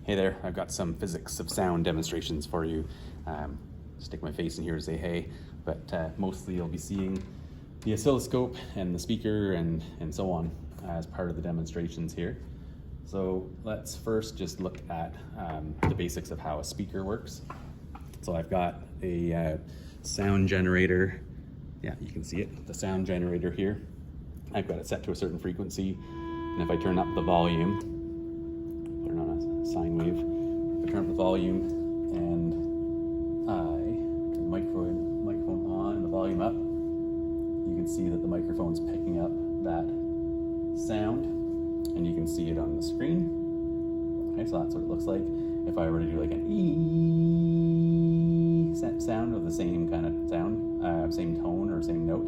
Hey there, I've got some physics of sound demonstrations for you. Stick my face in here to say hey, but mostly you'll be seeing the oscilloscope and the speaker and so on as part of the demonstrations here. So let's first just look at the basics of how a speaker works. So I've got a sound generator. Yeah, you can see it, the sound generator here. I've got it set to a certain frequency, and if I turn up the volume, turn on a sine wave, if I turn up the volume and I turn the microphone on and the volume up, you can see that the microphone's picking up that sound, and you can see it on the screen. Okay, so that's what it looks like. If I were to do like an E sound of the same kind of sound, same tone or same note,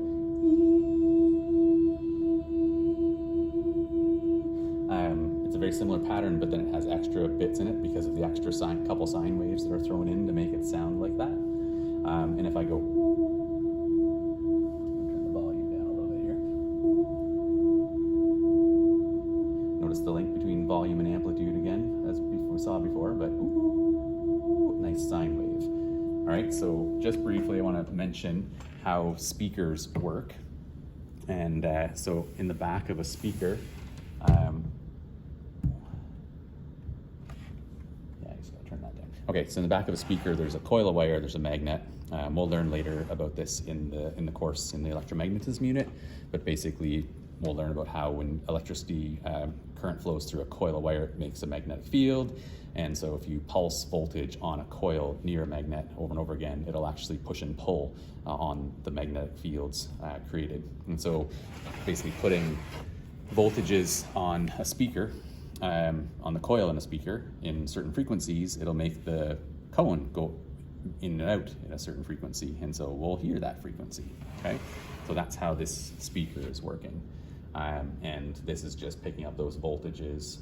it's a very similar pattern, but then it has extra bits in it because of the extra couple sine waves that are thrown in to make it sound like that. And if I go, turn the volume down a little bit here. Notice the link between volume and amplitude again, as we saw before, but nice sine wave. All right, so just briefly, I want to mention how speakers work. And so in the back of a speaker, okay, so in the back of a speaker, there's a coil of wire, there's a magnet. We'll learn later about this in the course in the electromagnetism unit, but basically we'll learn about how when electricity current flows through a coil of wire, it makes a magnetic field. And so if you pulse voltage on a coil near a magnet over and over again, it'll actually push and pull on the magnetic fields created. And so basically putting voltages on a speaker, on the coil in a speaker in certain frequencies, it'll make the cone go in and out in a certain frequency, and so we'll hear that frequency. Okay, so that's how this speaker is working, and this is just picking up those voltages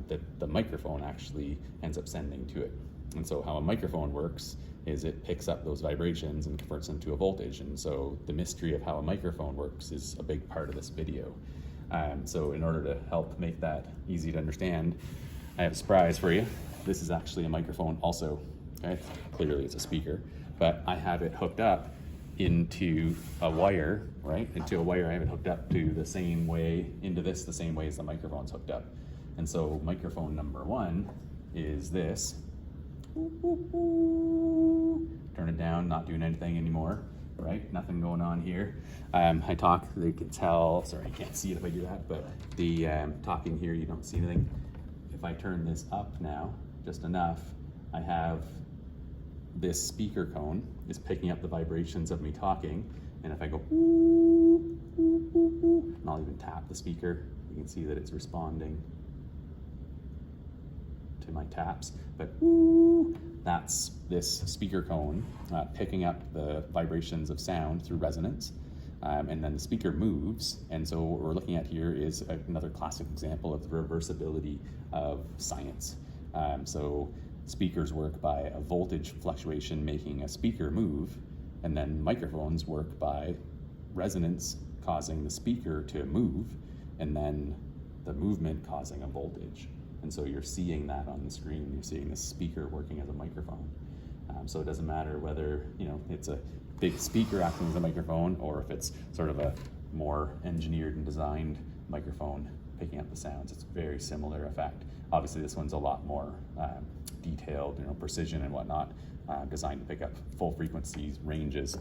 that the microphone actually ends up sending to it. And so how a microphone works is it picks up those vibrations and converts them to a voltage, and so the mystery of how a microphone works is a big part of this video. So in order to help make that easy to understand, I have a surprise for you. This is actually a microphone also. Okay? Clearly it's a speaker, but I have it hooked up into a wire, right? Into a wire I have it hooked up to the same way, into this the same way as the microphone's hooked up. And so microphone number one is this. Turn it down, not doing anything anymore. Right? Nothing going on here. I talk, they can tell, sorry, you can't see it if I do that, but the talking here, you don't see anything. If I turn this up now, just enough, I have this speaker cone is picking up the vibrations of me talking, and if I go, and I'll even tap the speaker, you can see that it's responding to my taps, but that's this speaker cone picking up the vibrations of sound through resonance, and then the speaker moves. And so what we're looking at here is another classic example of the reversibility of science. So speakers work by a voltage fluctuation making a speaker move, and then microphones work by resonance causing the speaker to move, and then the movement causing a voltage. And so you're seeing that on the screen. You're seeing the speaker working as a microphone. So it doesn't matter whether it's a big speaker acting as a microphone, or if it's sort of a more engineered and designed microphone picking up the sounds. It's a very similar effect. Obviously, this one's a lot more detailed, precision and whatnot, designed to pick up full frequencies, ranges.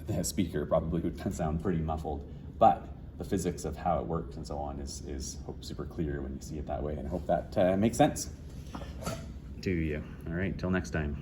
The speaker probably would sound pretty muffled, but the physics of how it works and so on is hope super clear when you see it that way, and I hope that makes sense to you. All right, till next time.